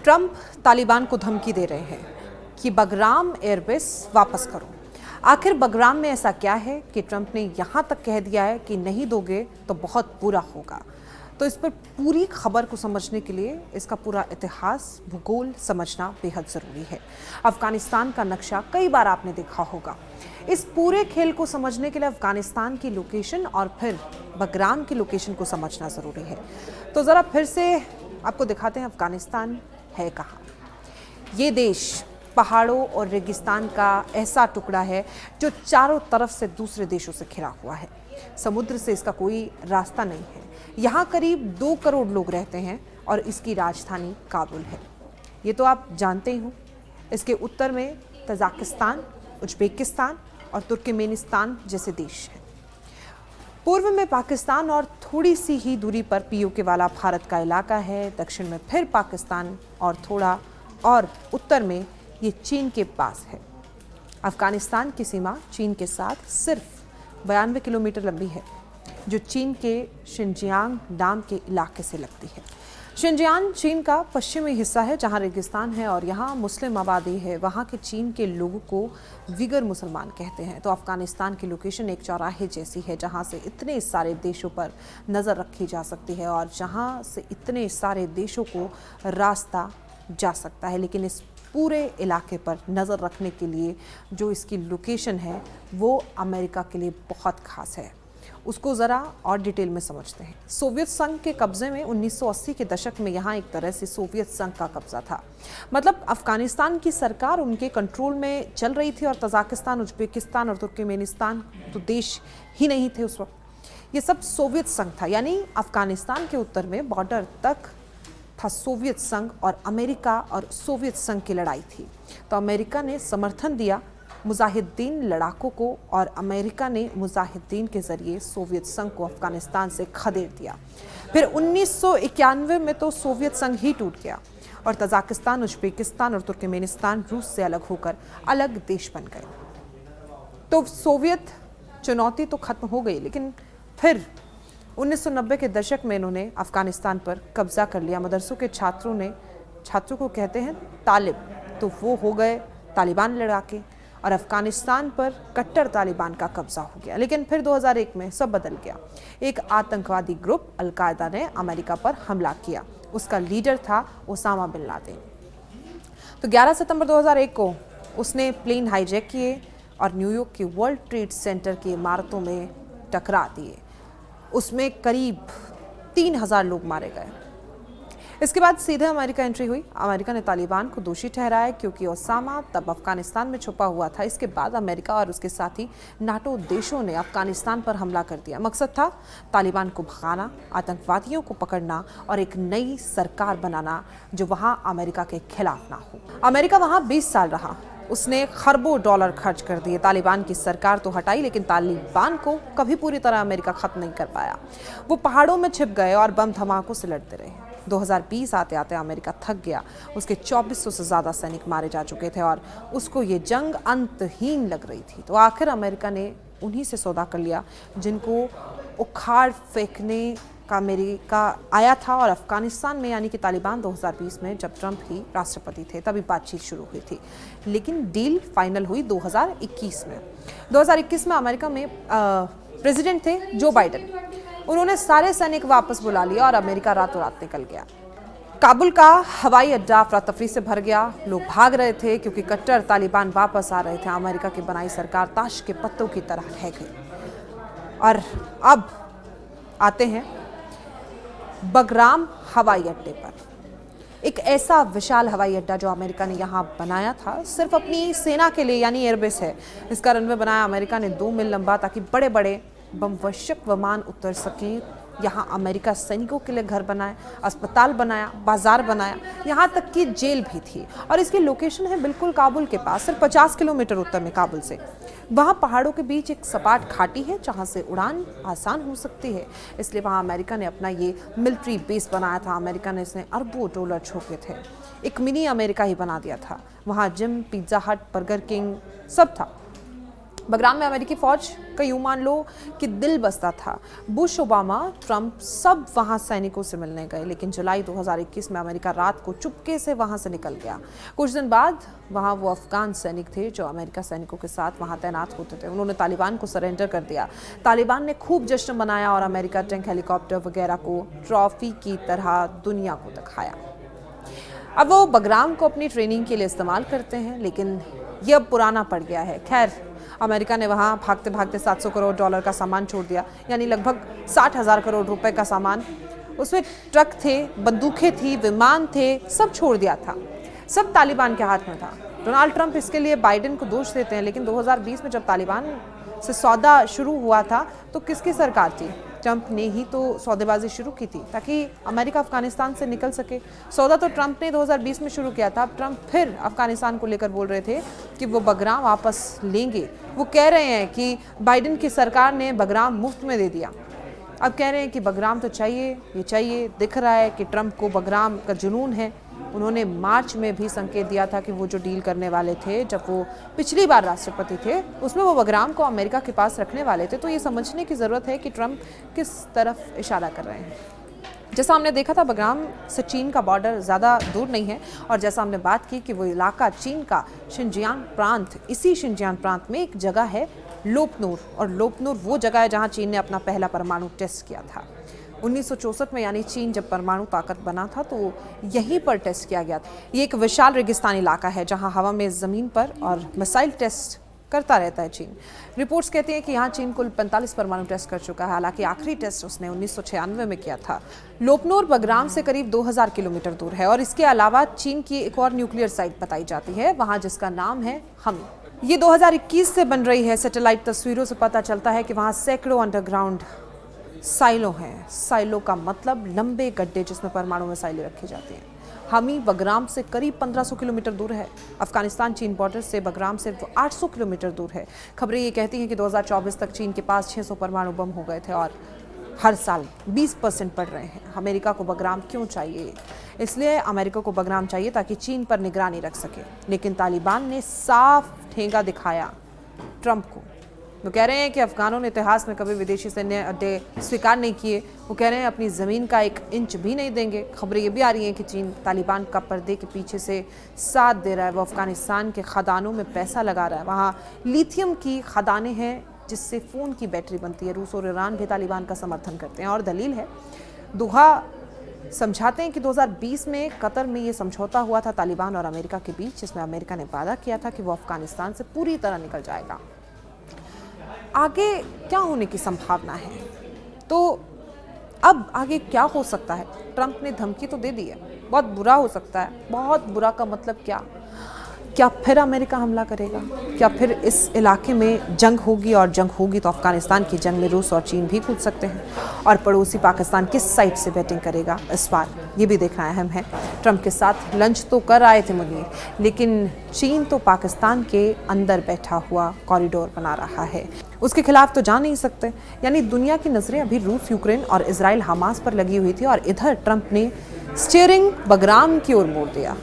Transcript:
Trump Taliban को धमकी दे रहे हैं कि बगराम एयरबेस वापस करो। आखिर बगराम में ऐसा क्या है कि ट्रंप ने यहाँ तक कह दिया है कि नहीं दोगे तो बहुत बुरा होगा। तो इस पर पूरी खबर को समझने के लिए इसका पूरा इतिहास, भूगोल समझना बेहद ज़रूरी है। अफगानिस्तान का नक्शा कई बार आपने देखा होगा। इस पूरे खेल को समझने के लिए अफगानिस्तान की लोकेशन और फिर बगराम की लोकेशन को समझना ज़रूरी है। तो ज़रा फिर से आपको दिखाते हैं अफगानिस्तान है कहाँ। ये देश पहाड़ों और रेगिस्तान का ऐसा टुकड़ा है जो चारों तरफ से दूसरे देशों से घिरा हुआ है। समुद्र से इसका कोई रास्ता नहीं है। यहाँ करीब 2 करोड़ लोग रहते हैं और इसकी राजधानी काबुल है। ये तो आप जानते ही हो। इसके उत्तर में तजाकिस्तान, उज्बेकिस्तान और तुर्कमेनिस्तान जैसे देश हैं। पूर्व में पाकिस्तान और थोड़ी सी ही दूरी पर पीओके वाला भारत का इलाका है। दक्षिण में फिर पाकिस्तान और थोड़ा और उत्तर में ये चीन के पास है। अफगानिस्तान की सीमा चीन के साथ सिर्फ 92 किलोमीटर लंबी है, जो चीन के शिनजियांग नाम के इलाके से लगती है। शिनजियांग चीन का पश्चिमी हिस्सा है जहां रेगिस्तान है और यहाँ मुस्लिम आबादी है। वहाँ के चीन के लोगों को विगर मुसलमान कहते हैं। तो अफगानिस्तान की लोकेशन एक चौराहे जैसी है जहाँ से इतने सारे देशों पर नज़र रखी जा सकती है और जहाँ से इतने सारे देशों को रास्ता जा सकता है। लेकिन इस पूरे इलाके पर नज़र रखने के लिए जो इसकी लोकेशन है वो अमेरिका के लिए बहुत खास है। उसको ज़रा और डिटेल में समझते हैं। सोवियत संघ के कब्ज़े में 1980 के दशक में यहाँ एक तरह से सोवियत संघ का कब्ज़ा था। मतलब अफ़गानिस्तान की सरकार उनके कंट्रोल में चल रही थी और तजाकिस्तान, उज्बेकिस्तान और तुर्कमेनिस्तान तो देश ही नहीं थे उस वक्त। ये सब सोवियत संघ था। यानी अफ़गानिस्तान के उत्तर में बॉर्डर तक था सोवियत संघ और अमेरिका और सोवियत संघ की लड़ाई थी। तो अमेरिका ने समर्थन दिया मुजाहिदीन लड़ाकों को और अमेरिका ने मुजाहिदीन के ज़रिए सोवियत संघ को अफ़गानिस्तान से खदेड़ दिया। फिर 1991 में तो सोवियत संघ ही टूट गया और तजाकिस्तान, उज्बेकिस्तान और तुर्कमेनिस्तान रूस से अलग होकर अलग देश बन गए। तो सोवियत चुनौती तो ख़त्म हो गई, लेकिन फिर 1990 के दशक में इन्होंने अफ़गानिस्तान पर कब्ज़ा कर लिया। मदरसों के छात्रों को कहते हैं तालिब, तो वो हो गए तालिबान लड़ाके और अफ़गानिस्तान पर कट्टर तालिबान का कब्ज़ा हो गया। लेकिन फिर 2001 में सब बदल गया। एक आतंकवादी ग्रुप अल-कायदा ने अमेरिका पर हमला किया। उसका लीडर था ओसामा बिन लादेन। तो 11 सितंबर 2001 को उसने प्लेन हाईजैक किए और न्यूयॉर्क के वर्ल्ड ट्रेड सेंटर की इमारतों में टकरा दिए। उसमें करीब 3000 लोग मारे गए। इसके बाद सीधे अमेरिका एंट्री हुई। अमेरिका ने तालिबान को दोषी ठहराया क्योंकि ओसामा तब अफगानिस्तान में छुपा हुआ था। इसके बाद अमेरिका और उसके साथी नाटो देशों ने अफगानिस्तान पर हमला कर दिया। मकसद था तालिबान को भगाना, आतंकवादियों को पकड़ना और एक नई सरकार बनाना जो वहां अमेरिका के खिलाफ ना हो। अमेरिका वहां 20 साल रहा। उसने खरबों डॉलर खर्च कर दिए। तालिबान की सरकार तो हटाई, लेकिन तालिबान को कभी पूरी तरह अमेरिका खत्म नहीं कर पाया। वो पहाड़ों में छिप गए और बम धमाकों से लड़ते रहे। 2020 आते आते अमेरिका थक गया। उसके 2400 से ज़्यादा सैनिक मारे जा चुके थे और उसको ये जंग अंतहीन लग रही थी। तो आखिर अमेरिका ने उन्हीं से सौदा कर लिया जिनको उखाड़ फेंकने का अमेरिका आया था। और अफगानिस्तान में यानी कि तालिबान 2020 में जब ट्रंप ही राष्ट्रपति थे तभी बातचीत शुरू हुई थी। लेकिन डील फाइनल हुई 2021 में। 2021 में अमेरिका में प्रेसिडेंट थे जो बाइडेन। उन्होंने सारे सैनिक वापस बुला लिया और अमेरिका रातों रात निकल गया। काबुल का हवाई अड्डा अफरा तफरी से भर गया। लोग भाग रहे थे क्योंकि कट्टर तालिबान वापस आ रहे थे। अमेरिका की बनाई सरकार ताश के पत्तों की तरह रह गई। और अब आते हैं बगराम हवाई अड्डे पर। एक ऐसा विशाल हवाई अड्डा जो अमेरिका ने यहाँ बनाया था सिर्फ अपनी सेना के लिए, यानी एयरबेस है। इसका रनवे बनाया अमेरिका ने 2 मील लंबा ताकि बड़े बड़े बमवर्षक विमान उतर सकें। यहाँ अमेरिका सैनिकों के लिए घर बनाए, अस्पताल बनाया, बाजार बनाया, यहाँ तक कि जेल भी थी। और इसकी लोकेशन है बिल्कुल काबुल के पास, सिर्फ 50 किलोमीटर उत्तर में काबुल से। वहाँ पहाड़ों के बीच एक सपाट घाटी है जहाँ से उड़ान आसान हो सकती है। इसलिए वहाँ अमेरिका ने अपना ये मिलिट्री बेस बनाया था। अमेरिका ने इसमें अरबों डॉलर झोंके थे। एक मिनी अमेरिका ही बना दिया था। वहाँ जिम, पिज्जा हट, बर्गर किंग सब था। बगराम में अमेरिकी फौज का यूं मान लो कि दिल बसता था। बुश, ओबामा, ट्रंप सब वहां सैनिकों से मिलने गए, लेकिन जुलाई 2021 में अमेरिका रात को चुपके से वहां से निकल गया। कुछ दिन बाद वहां वो अफगान सैनिक थे जो अमेरिका सैनिकों के साथ वहां तैनात होते थे, उन्होंने तालिबान को सरेंडर कर दिया। तालिबान ने खूब जश्न मनाया और अमेरिका टैंक, हेलीकॉप्टर वगैरह को ट्रॉफी की तरह दुनिया को दिखाया। अब वो बगराम को अपनी ट्रेनिंग के लिए इस्तेमाल करते हैं, लेकिन ये अब पुराना पड़ गया है। खैर, अमेरिका ने वहाँ भागते भागते $700 करोड़ का सामान छोड़ दिया, यानी लगभग 60,000 करोड़ रुपए का सामान। उसमें ट्रक थे, बंदूकें थी, विमान थे, सब छोड़ दिया था। सब तालिबान के हाथ में था। डोनाल्ड ट्रंप इसके लिए बाइडेन को दोष देते हैं, लेकिन 2020 में जब तालिबान से सौदा शुरू हुआ था तो किसकी सरकार थी? ट्रंप ने ही तो सौदेबाजी शुरू की थी ताकि अमेरिका अफगानिस्तान से निकल सके। सौदा तो ट्रंप ने 2020 में शुरू किया था। अब ट्रंप फिर अफगानिस्तान को लेकर बोल रहे थे कि वो बगराम वापस लेंगे। वो कह रहे हैं कि बाइडेन की सरकार ने बगराम मुफ्त में दे दिया। अब कह रहे हैं कि बगराम तो चाहिए, ये चाहिए। दिख रहा है कि ट्रंप को बगराम का जुनून है। उन्होंने मार्च में भी संकेत दिया था कि वो जो डील करने वाले थे, जब वो पिछली बार राष्ट्रपति थे, उसमें वो बगराम को अमेरिका के पास रखने वाले थे। तो ये समझने की ज़रूरत है कि ट्रंप किस तरफ इशारा कर रहे हैं। जैसा हमने देखा था, बगराम से चीन का बॉर्डर ज़्यादा दूर नहीं है, और जैसा हमने बात की कि वो इलाका चीन का शिनजियांग प्रांत, इसी शिनजियांग प्रांत में एक जगह है लोपनूर, और लोपनूर वो जगह है जहाँ चीन ने अपना पहला परमाणु टेस्ट किया था 1964 में। यानी चीन जब परमाणु ताकत बना था तो यहीं पर टेस्ट किया गया था। ये एक विशाल रेगिस्तानी इलाका है जहां हवा में, ज़मीन पर और मिसाइल टेस्ट करता रहता है चीन। रिपोर्ट्स कहती हैं कि यहाँ चीन कुल 45 परमाणु टेस्ट कर चुका है, हालांकि आखिरी टेस्ट उसने 1996 में किया था। लोपनूर बगराम से करीब 2000 किलोमीटर दूर है, और इसके अलावा चीन की एक और न्यूक्लियर साइट बताई जाती है वहाँ, जिसका नाम है हमी। ये 2021 से बन रही है। सैटेलाइट तस्वीरों से पता चलता है कि वहाँ सैकड़ों अंडरग्राउंड साइलो हैं। साइलो का मतलब लंबे गड्ढे जिसमें परमाणु मिसाइलें रखी जाती हैं। हमी बगराम से करीब 1500 किलोमीटर दूर है। अफगानिस्तान चीन बॉर्डर से बगराम सिर्फ 800 किलोमीटर दूर है। खबरें ये कहती हैं कि 2024 तक चीन के पास 600 परमाणु बम हो गए थे, और हर साल 20% बढ़ रहे हैं। अमेरिका को बगराम क्यों चाहिए? इसलिए अमेरिका को बगराम चाहिए ताकि चीन पर निगरानी रख सके। लेकिन तालिबान ने साफ ठेंगा दिखाया ट्रंप को। वो कह रहे हैं कि अफगानों ने इतिहास में कभी विदेशी सैन्य अड्डे स्वीकार नहीं किए। वो कह रहे हैं अपनी ज़मीन का 1 इंच भी नहीं देंगे। खबरें ये भी आ रही हैं कि चीन तालिबान का पर्दे के पीछे से साथ दे रहा है। वो अफगानिस्तान के खदानों में पैसा लगा रहा है। वहाँ लिथियम की खदानें हैं जिससे फ़ोन की बैटरी बनती है। रूस और ईरान भी तालिबान का समर्थन करते हैं, और दलील है, दोहा समझाते हैं कि 2020 में कतर में ये समझौता हुआ था तालिबान और अमेरिका के बीच, जिसमें अमेरिका ने वादा किया था कि वो अफगानिस्तान से पूरी तरह निकल जाएगा। आगे क्या होने की संभावना है? तो अब आगे क्या हो सकता है? ट्रंप ने धमकी तो दे दी है, बहुत बुरा हो सकता है। बहुत बुरा का मतलब क्या फिर अमेरिका हमला करेगा? क्या फिर इस इलाके में जंग होगी? और जंग होगी तो अफगानिस्तान की जंग में रूस और चीन भी कूद सकते हैं। और पड़ोसी पाकिस्तान किस साइड से बैटिंग करेगा इस बार, ये भी देखना अहम है। ट्रंप के साथ लंच तो कर आए थे मुनीर, लेकिन चीन तो पाकिस्तान के अंदर बैठा हुआ कॉरिडोर बना रहा है, उसके खिलाफ तो जा नहीं सकते। यानी दुनिया की नज़रें अभी रूस, यूक्रेन और इजराइल हमास पर लगी हुई थी, और इधर ट्रंप ने स्टीयरिंग बगराम की ओर मोड़ दिया।